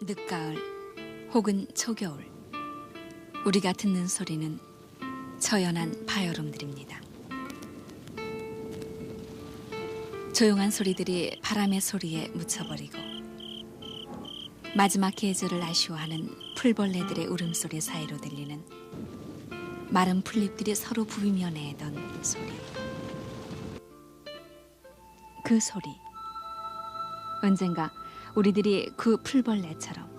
늦가을 혹은 초겨울, 우리가 듣는 소리는 처연한 바여름들입니다. 조용한 소리들이 바람의 소리에 묻혀버리고 마지막 계절을 아쉬워하는 풀벌레들의 울음소리 사이로 들리는 마른 풀잎들이 서로 부비며 내던 소리. 그 소리, 언젠가 우리들이 그 풀벌레처럼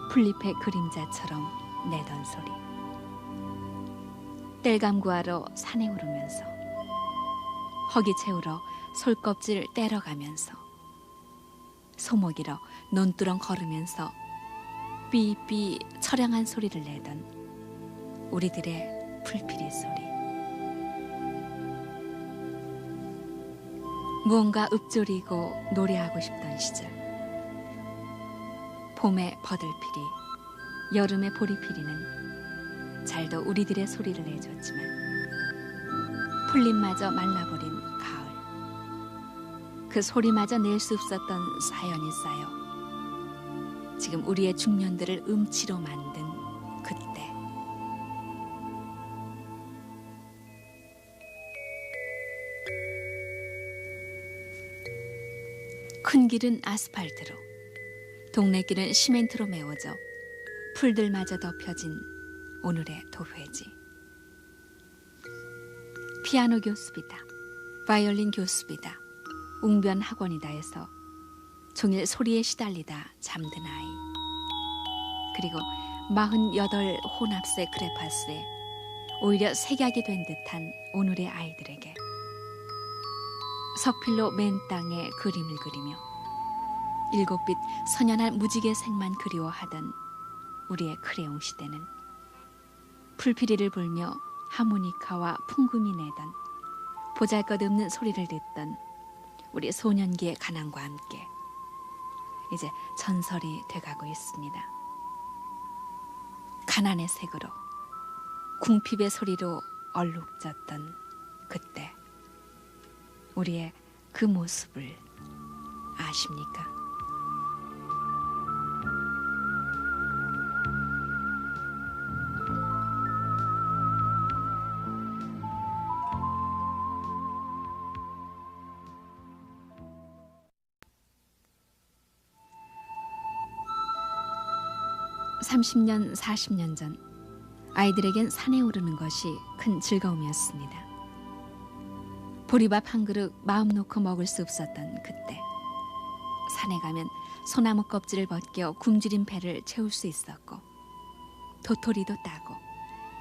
풀잎의 그림자처럼 내던 소리. 땔감 구하러 산에 오르면서 허기 채우러 솔껍질 떼러가면서 소목이러 논두렁 걸으면서 삐삐 처량한 소리를 내던 우리들의 풀피리 소리. 무언가 읊조리고 노래하고 싶던 시절. 봄의 버들피리, 여름의 보리피리는 잘도 우리들의 소리를 내줬지만 풀잎마저 말라버린 가을, 그 소리마저 낼 수 없었던 사연이 쌓여 지금 우리의 중년들을 음치로 만든 그때. 큰 길은 아스팔트로, 동네 길은 시멘트로 메워져 풀들마저 덮여진 오늘의 도회지. 피아노 교습이다, 바이올린 교습이다, 웅변 학원이다 해서 종일 소리에 시달리다 잠든 아이. 그리고 48 혼합세 그래파스에 오히려 색약이 된 듯한 오늘의 아이들에게 석필로 맨 땅에 그림을 그리며 7빛 선연한 무지개 색만 그리워하던 우리의 크레용 시대는 풀피리를 불며 하모니카와 풍금이 내던 보잘것없는 소리를 듣던 우리 소년기의 가난과 함께 이제 전설이 돼가고 있습니다. 가난의 색으로, 궁핍의 소리로 얼룩졌던 그때 우리의 그 모습을 아십니까? (30년) (40년) 전 아이들에겐 산에 오르는 것이 큰 즐거움이었습니다. 보리밥 한 그릇 마음 놓고 먹을 수 없었던 그때, 산에 가면 소나무 껍질을 벗겨 굶주린 배를 채울 수 있었고, 도토리도 따고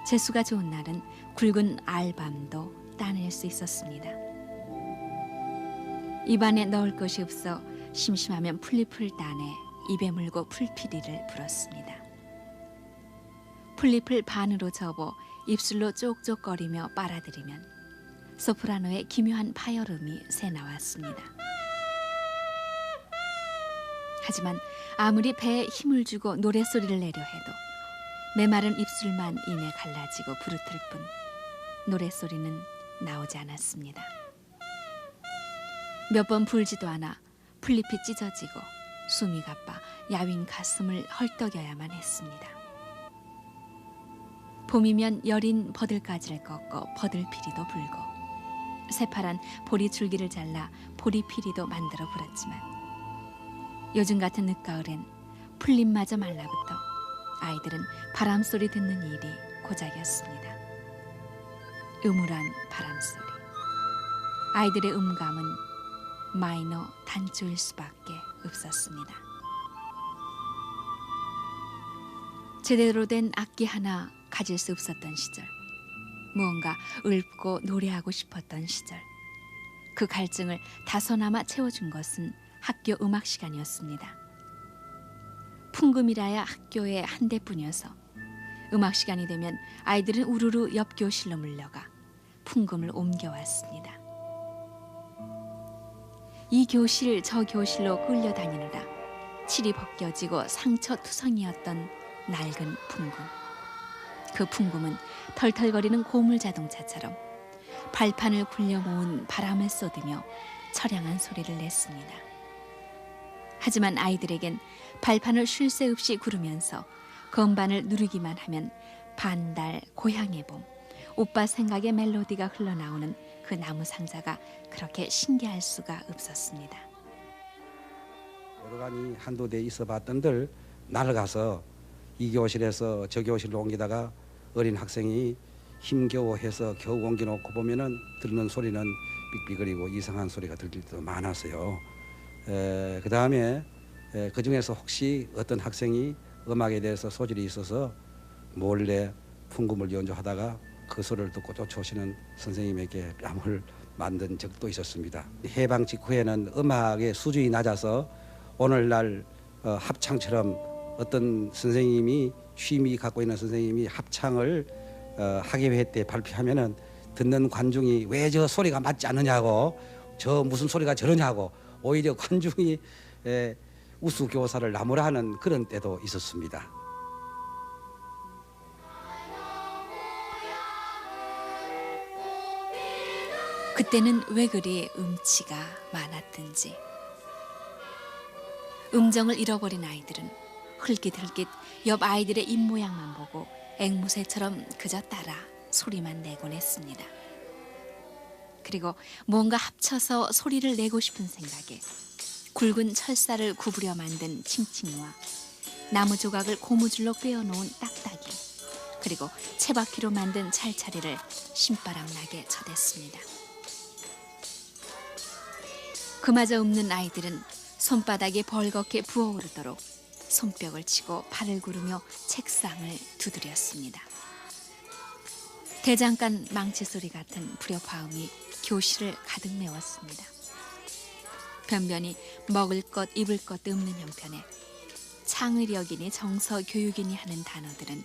재수가 좋은 날은 굵은 알밤도 따낼 수 있었습니다. 입안에 넣을 것이 없어 심심하면 풀잎을 따내 입에 물고 풀피리를 불었습니다. 풀잎을 반으로 접어 입술로 쪽쪽거리며 빨아들이면 소프라노의 기묘한 파열음이 새나왔습니다. 하지만 아무리 배에 힘을 주고 노랫소리를 내려 해도 메마른 입술만 이내 갈라지고 부르틀 뿐 노랫소리는 나오지 않았습니다. 몇 번 불지도 않아 풀잎이 찢어지고 숨이 가빠 야윈 가슴을 헐떡여야만 했습니다. 봄이면 여린 버들가지를 꺾어 버들피리도 불고, 새파란 보리 줄기를 잘라 보리피리도 만들어 불었지만 요즘 같은 늦가을엔 풀잎마저 말라붙어 아이들은 바람소리 듣는 일이 고작이었습니다. 음울한 바람소리. 아이들의 음감은 마이너 단조일 수밖에 없었습니다. 제대로 된 악기 하나 가질 수 없었던 시절, 무언가 읊고 노래하고 싶었던 시절, 그 갈증을 다소나마 채워준 것은 학교 음악 시간이었습니다. 풍금이라야 학교에 한 대뿐이어서 음악 시간이 되면 아이들은 우르르 옆 교실로 물려가 풍금을 옮겨왔습니다. 이 교실 저 교실로 끌려다니느라 칠이 벗겨지고 상처투성이었던 낡은 풍금. 그 풍금은 털털거리는 고물 자동차처럼 발판을 굴려 모은 바람을 쏟으며 처량한 소리를 냈습니다. 하지만 아이들에겐 발판을 쉴 새 없이 구르면서 건반을 누르기만 하면 반달, 고향의 봄, 오빠 생각의 멜로디가 흘러나오는 그 나무 상자가 그렇게 신기할 수가 없었습니다. 여러간이 한두 대 있어 봤던들 날아가서 이 교실에서 저 교실로 옮기다가 어린 학생이 힘겨워해서 겨우 옮겨놓고 보면은 듣는 소리는 삑삑거리고 이상한 소리가 들릴 때도 많았어요. 그 다음에 그 중에서 혹시 어떤 학생이 음악에 대해서 소질이 있어서 몰래 풍금을 연주하다가 그 소리를 듣고 쫓아오시는 선생님에게 뺨을 만든 적도 있었습니다. 해방 직후에는 음악의 수준이 낮아서 오늘날 합창처럼 어떤 선생님이 취미 갖고 있는 선생님이 합창을 학예회 때 발표하면은 듣는 관중이 왜 저 소리가 맞지 않느냐고 저 무슨 소리가 저러냐고 오히려 관중이 우수교사를 나무라는 그런 때도 있었습니다. 그때는 왜 그리 음치가 많았든지 음정을 잃어버린 아이들은 흘깃흘깃 옆 아이들의 입모양만 보고 앵무새처럼 그저 따라 소리만 내곤 했습니다. 그리고 뭔가 합쳐서 소리를 내고 싶은 생각에 굵은 철사를 구부려 만든 칭칭이와 나무 조각을 고무줄로 꿰어놓은 딱딱이 그리고 채바퀴로 만든 찰차리를 신바람 나게 쳐댔습니다. 그마저 없는 아이들은 손바닥이 벌겋게 부어오르도록 손뼉을 치고 발을 구르며 책상을 두드렸습니다. 대장간 망치소리 같은 불협화음이 교실을 가득 메웠습니다. 변변히 먹을 것 입을 것 없는 형편에 창의력이니 정서 교육이니 하는 단어들은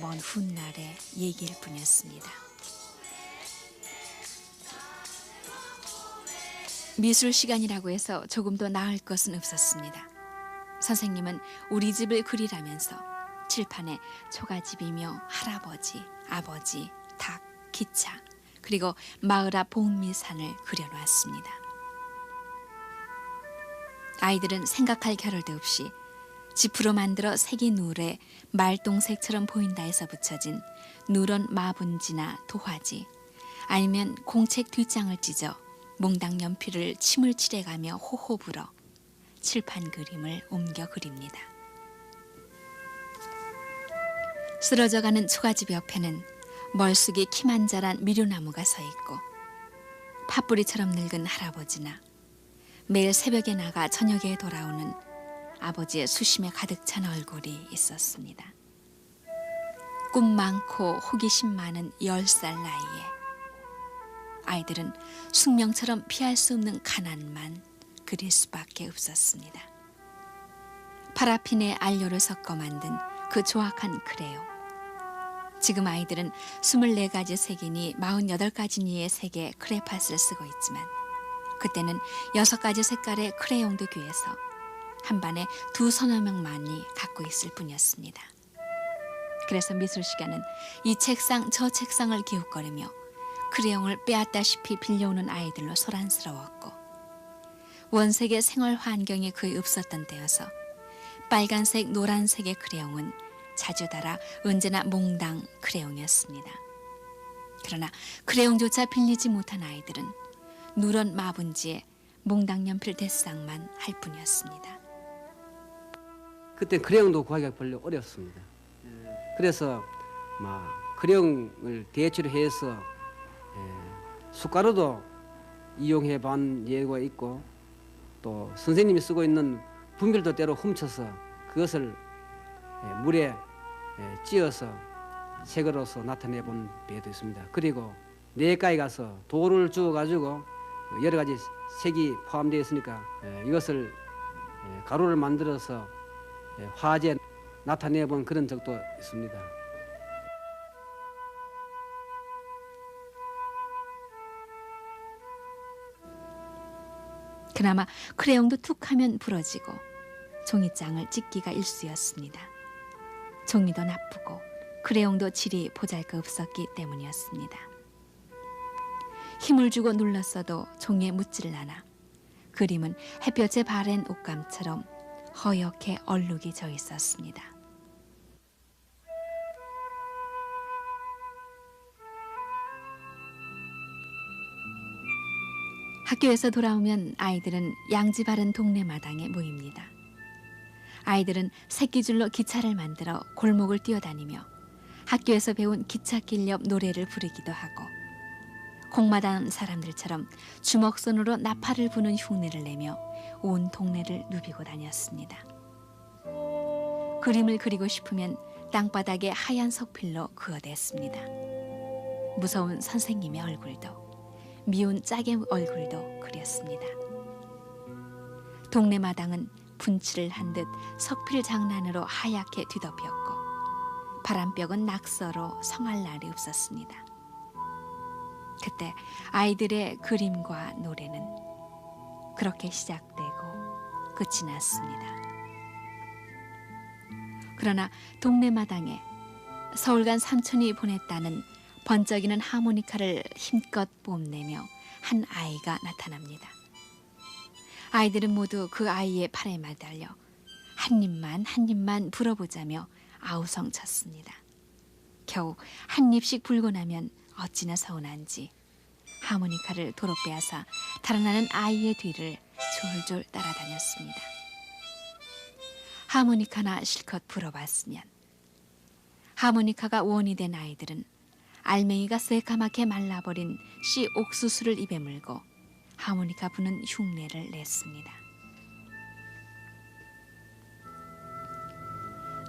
먼 훗날의 얘기일 뿐이었습니다. 미술 시간이라고 해서 조금 더 나을 것은 없었습니다. 선생님은 우리 집을 그리라면서 칠판에 초가집이며 할아버지, 아버지, 닭, 기차 그리고 마을 앞 복미산을 그려놓았습니다. 아이들은 생각할 겨를도 없이 지프로 만들어 색이 누래 말동색처럼 보인다 해서 붙여진 누런 마분지나 도화지 아니면 공책 뒷장을 찢어 몽당 연필을 침을 칠해가며 호호 불어 칠판 그림을 옮겨 그립니다. 쓰러져가는 초가집 옆에는 멀쑥이 키만 자란 미료나무가 서 있고 팥뿌리처럼 늙은 할아버지나 매일 새벽에 나가 저녁에 돌아오는 아버지의 수심에 가득 찬 얼굴이 있었습니다. 꿈 많고 호기심 많은 10살 나이에 아이들은 숙명처럼 피할 수 없는 가난만 그릴 수밖에 없었습니다. 파라핀에 알료를 섞어 만든 그 조악한 크레용. 지금 아이들은 24가지 색이니 48가지니의 색의 크레팟을 쓰고 있지만 그때는 6가지 색깔의 크레용도 귀해서 한 반에 2서너 명만이 갖고 있을 뿐이었습니다. 그래서 미술 시간은 이 책상 저 책상을 기웃거리며 크레용을 빼앗다시피 빌려오는 아이들로 소란스러웠고 원색의 생활 환경이 거의 없었던 때여서 빨간색, 노란색의 크레용은 자주 달아 언제나 몽당 크레용이었습니다. 그러나 크레용조차 빌리지 못한 아이들은 누런 마분지에 몽당 연필 대상만 할 뿐이었습니다. 그때 크레용도 구하기가 별로 어렵습니다. 그래서 크레용을 대체로 해서 숟가루도 이용해 본 예가 있고 또 선생님이 쓰고 있는 분필도 때로 훔쳐서 그것을 물에 찧어서 색으로서 나타내 본 배도 있습니다. 그리고 내과에 가서 돌을 주워 가지고 여러 가지 색이 포함되어 있으니까 이것을 가루를 만들어서 화재에 나타내 본 그런 적도 있습니다. 그나마 크레용도 툭 하면 부러지고 종이장을 찍기가 일쑤였습니다. 종이도 나쁘고 크레용도 질이 보잘것없었기 때문이었습니다. 힘을 주고 눌렀어도 종이에 묻지를 않아 그림은 햇볕에 바랜 옷감처럼 허옇게 얼룩이 져 있었습니다. 학교에서 돌아오면 아이들은 양지 바른 동네 마당에 모입니다. 아이들은 새끼줄로 기차를 만들어 골목을 뛰어다니며 학교에서 배운 기찻길 옆 노래를 부르기도 하고 공마당 사람들처럼 주먹손으로 나팔을 부는 흉내를 내며 온 동네를 누비고 다녔습니다. 그림을 그리고 싶으면 땅바닥에 하얀 석필로 그어댔습니다. 무서운 선생님의 얼굴도 미운 짝의 얼굴도 그렸습니다. 동네 마당은 분칠을 한 듯 석필 장난으로 하얗게 뒤덮였고 바람벽은 낙서로 성할 날이 없었습니다. 그때 아이들의 그림과 노래는 그렇게 시작되고 끝이 났습니다. 그러나 동네 마당에 서울 간 삼촌이 보냈다는 번쩍이는 하모니카를 힘껏 뽐내며 한 아이가 나타납니다. 아이들은 모두 그 아이의 팔에 매달려 한 입만 불어보자며 아우성 쳤습니다. 겨우 한 입씩 불고 나면 어찌나 서운한지 하모니카를 도로 빼앗아 달아나는 아이의 뒤를 졸졸 따라다녔습니다. 하모니카나 실컷 불어봤으면. 하모니카가 원이 된 아이들은 알맹이가 새까맣게 말라버린 씨 옥수수를 입에 물고 하모니카 부는 흉내를 냈습니다.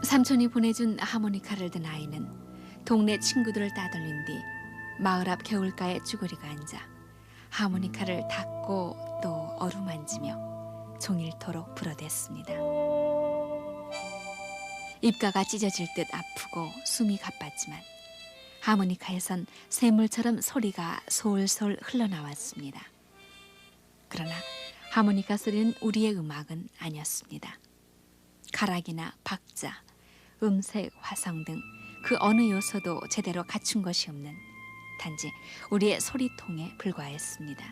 삼촌이 보내준 하모니카를 든 아이는 동네 친구들을 따돌린 뒤 마을 앞 개울가에 쭈그리고 앉아 하모니카를 닦고 또 어루만지며 종일토록 불어댔습니다. 입가가 찢어질 듯 아프고 숨이 가빴지만 하모니카에선 샘물처럼 소리가 솔솔 흘러나왔습니다. 그러나 하모니카 소리는 우리의 음악은 아니었습니다. 가락이나 박자, 음색, 화성 등 그 어느 요소도 제대로 갖춘 것이 없는 단지 우리의 소리통에 불과했습니다.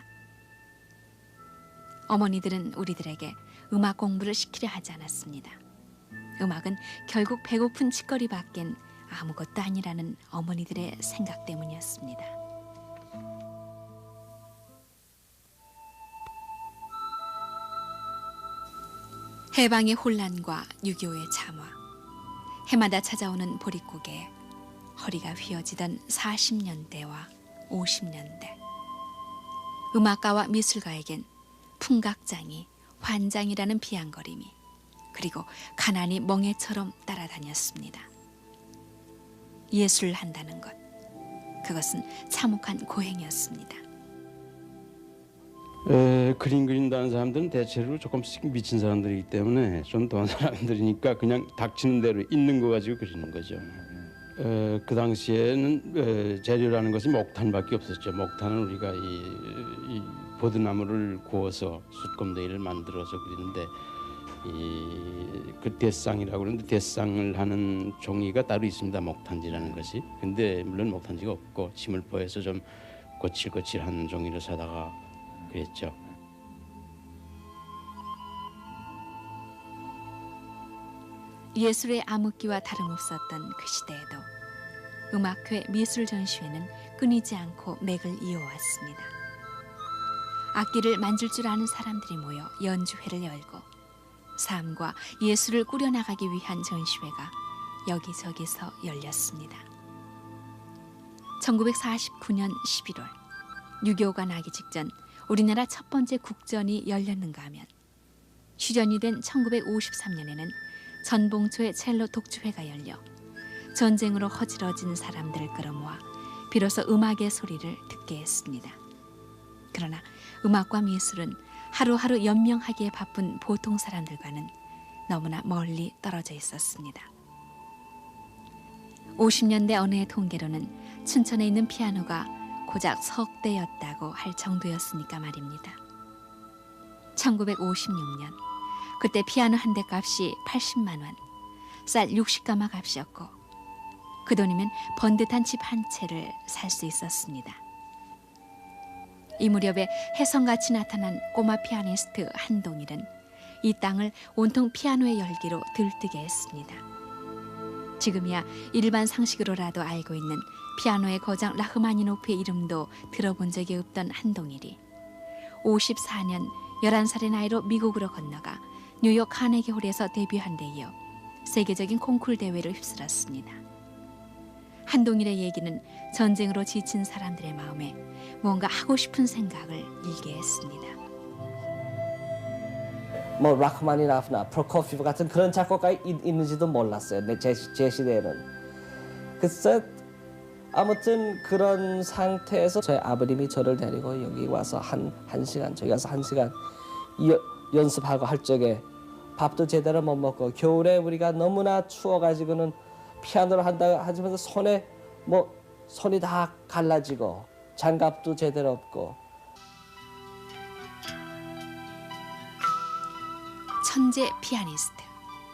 어머니들은 우리들에게 음악 공부를 시키려 하지 않았습니다. 음악은 결국 배고픈 치거리밖엔 아무것도 아니라는 어머니들의 생각 때문이었습니다. 해방의 혼란과 유교의 참화, 해마다 찾아오는 보릿고개에 허리가 휘어지던 40년대와 50년대. 음악가와 미술가에겐 풍각장이 환장이라는 비아ं거림이 그리고 가난이 멍해처럼 따라다녔습니다. 예술을 한다는 것, 그것은 참혹한 고행이었습니다. 그림 그린다는 사람들은 대체로 조금씩 미친 사람들이기 때문에 좀 더한 사람들이니까 그냥 닥치는 대로 있는 거 가지고 그리는 거죠. 그 당시에는 재료라는 것이 목탄밖에 없었죠. 목탄은 우리가 이 버드나무를 구워서 숯검댕이를 만들어서 그리는데 그 대쌍이라고 그러는데 대쌍을 하는 종이가 따로 있습니다. 목탄지라는 것이. 근데 물론 목탄지가 없고 지물포에서 좀 거칠거칠한 종이를 사다가 그랬죠. 예술의 암흑기와 다름없었던 그 시대에도 음악회 미술 전시회는 끊이지 않고 맥을 이어왔습니다. 악기를 만질 줄 아는 사람들이 모여 연주회를 열고 삶과 예술을 꾸려나가기 위한 전시회가 여기저기서 열렸습니다. 1949년 11월 유교가 나기 직전 우리나라 첫 번째 국전이 열렸는가 하면 휴전이 된 1953년에는 전봉초의 첼로 독주회가 열려 전쟁으로 허지러진 사람들을 끌어모아 비로소 음악의 소리를 듣게 했습니다. 그러나 음악과 미술은 하루하루 연명하기에 바쁜 보통 사람들과는 너무나 멀리 떨어져 있었습니다. 50년대 어느 해 통계로는 춘천에 있는 피아노가 고작 석 대였다고 할 정도였으니까 말입니다. 1956년 그때 피아노 한 대 값이 80만 원, 쌀 60가마 값이었고 그 돈이면 번듯한 집 한 채를 살 수 있었습니다. 이 무렵에 혜성같이 나타난 꼬마 피아니스트 한동일은 이 땅을 온통 피아노의 열기로 들뜨게 했습니다. 지금이야 일반 상식으로라도 알고 있는 피아노의 거장 라흐마니노프의 이름도 들어본 적이 없던 한동일이 54년 11살의 나이로 미국으로 건너가 뉴욕 카네기 홀에서 데뷔한 데 이어 세계적인 콩쿠르 대회를 휩쓸었습니다. 한동일의 얘기는 전쟁으로 지친 사람들의 마음에 뭔가 하고 싶은 생각을 일게 했습니다. 뭐 라흐마니노프나 프로코피프 같은 그런 작곡가 있는지도 몰랐어요. 제 시대에는. 그래서 아무튼 그런 상태에서 저희 아버님이 저를 데리고 여기 와서 한 시간, 저기 와서 1시간 연습하고 할 적에 밥도 제대로 못 먹고 겨울에 우리가 너무나 추워가지고는 피아노를 한다 하지만 손이 다 갈라지고 장갑도 제대로 없고. 천재 피아니스트.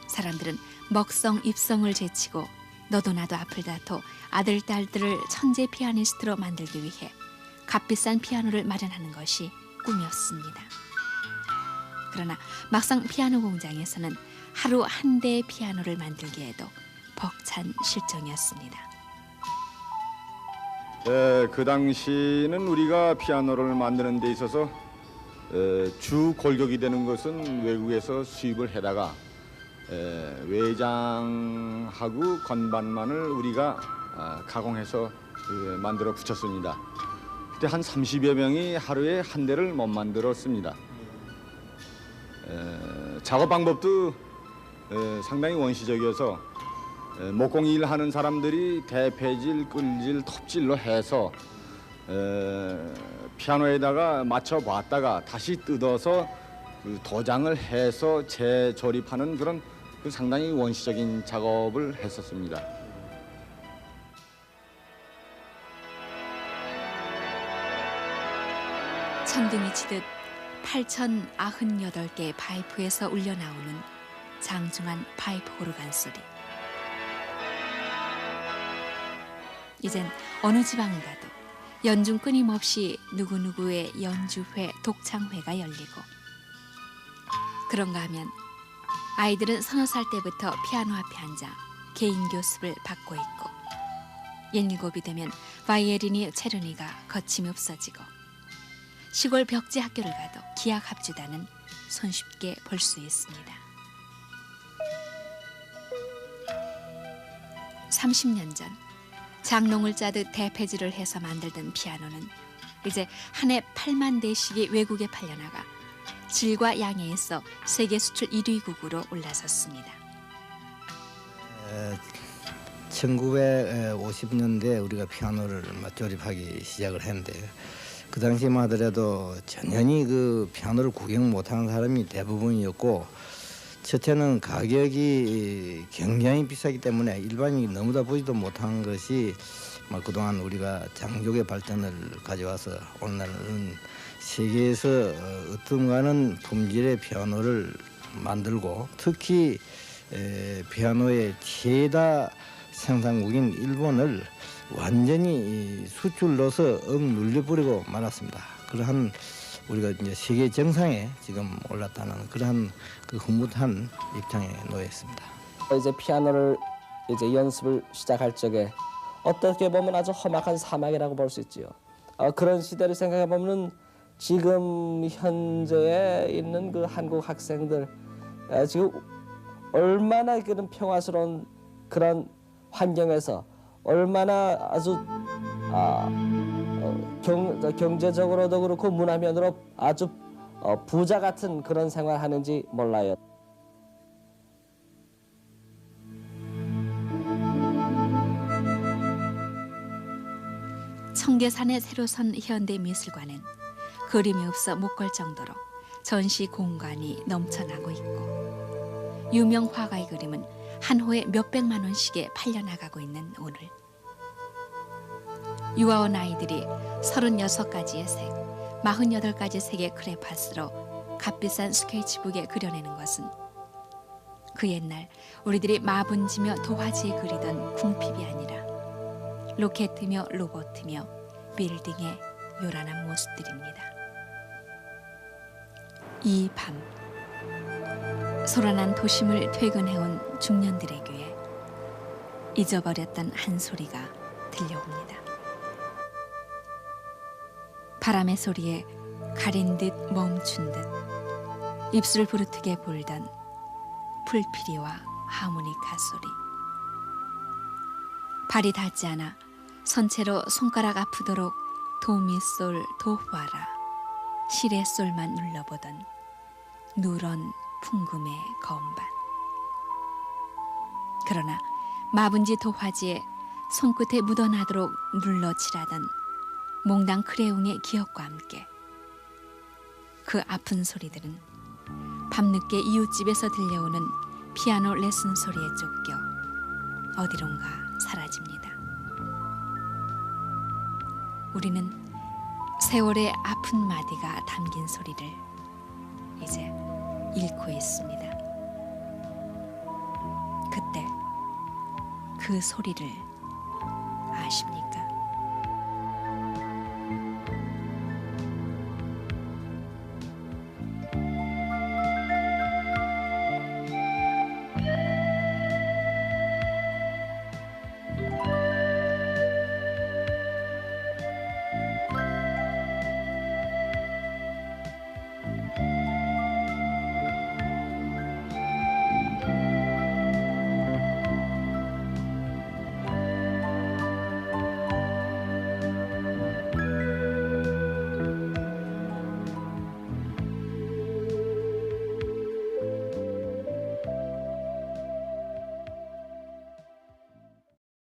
사람들은 먹성 입성을 제치고 너도 나도 앞을 다퉈 아들 딸들을 천재 피아니스트로 만들기 위해 값비싼 피아노를 마련하는 것이 꿈이었습니다. 그러나 막상 피아노 공장에서는 하루 한 대의 피아노를 만들기에도 벅찬 실정이었습니다. 그 당시는 우리가 피아노를 만드는 데 있어서 주 골격이 되는 것은 외국에서 수입을 해다가 외장하고 건반만을 우리가 가공해서 만들어 붙였습니다. 그때 한 30여 명이 하루에 한 대를 못 만들었습니다. 작업 방법도 상당히 원시적이어서 목공일 하는 사람들이 대패질, 끌질, 톱질로 해서 피아노에다가 맞춰봤다가 다시 뜯어서 그 도장을 해서 재조립하는 그런 상당히 원시적인 작업을 했었습니다. 천둥이 치듯 8,098개의 파이프에서 울려나오는 장중한 파이프 오르간 소리. 이젠 어느 지방을 가도 연중 끊임없이 누구누구의 연주회, 독창회가 열리고, 그런가 하면 아이들은 서너 살 때부터 피아노 앞에 앉아 개인 교습을 받고 있고, 17이 되면 바이에린이 체르니가 거침없어지고, 시골 벽지 학교를 가도 기악 합주단은 손쉽게 볼 수 있습니다. 30년 전 장롱을 짜듯 대패질을 해서 만들던 피아노는 이제 한 해 8만 대씩이 외국에 팔려나가 질과 양에서 세계 수출 1위국으로 올라섰습니다. 1950년대에 우리가 피아노를 조립하기 시작을 했는데, 그 당시만 하더라도 전혀 그 피아노를 구경 못하는 사람이 대부분이었고, 첫째는 가격이 굉장히 비싸기 때문에 일반인이 너무나 보지도 못한 것이 그동안 우리가 장족의 발전을 가져와서 오늘날은 세계에서 어떤가는 품질의 피아노를 만들고, 특히 피아노의 최다 생산국인 일본을 완전히 수출로서 억눌려버리고 말았습니다. 그러한 우리가 이제 세계 정상에 지금 올랐다는 그러한 그 흐뭇한 입장에 놓였습니다. 이제 피아노를 이제 연습을 시작할 적에 어떻게 보면 아주 험악한 사막이라고 볼 수 있지요. 그런 시대를 생각해 보면은 지금 현재에 있는 그 한국 학생들 지금 얼마나 그런 평화스러운 그런 환경에서 얼마나 아주 경제적으로도 그렇고 문화면으로 아주 부자 같은 그런 생활하는지 몰라요. 청계산에 새로 선 현대미술관은 그림이 없어 못 걸 정도로 전시 공간이 넘쳐나고 있고, 유명 화가의 그림은 한 호에 몇백만 원씩에 팔려나가고 있는 오늘, 유아원 아이들이 36가지의 색, 48가지 색의 크레파스로 값비싼 스케치북에 그려내는 것은 그 옛날 우리들이 마분지며 도화지에 그리던 궁핍이 아니라 로켓이며 로봇이며 빌딩에 요란한 모습들입니다. 이 밤 소란한 도심을 퇴근해온 중년들의 귀에 잊어버렸던 한 소리가 들려옵니다. 바람의 소리에 가린 듯 멈춘 듯 입술을 부르트게 불던 풀피리와 하모니카 소리. 발이 닿지 않아 선체로 손가락 아프도록 도미솔 도화라 시레솔만 눌러보던 누런 풍금의 건반. 그러나 마분지 도화지에 손끝에 묻어나도록 눌러칠하던 몽당 크레용의 기억과 함께 그 아픈 소리들은 밤늦게 이웃집에서 들려오는 피아노 레슨 소리에 쫓겨 어디론가 사라집니다. 우리는 세월의 아픈 마디가 담긴 소리를 이제 잃고 있습니다. 그때 그 소리를 아십니까?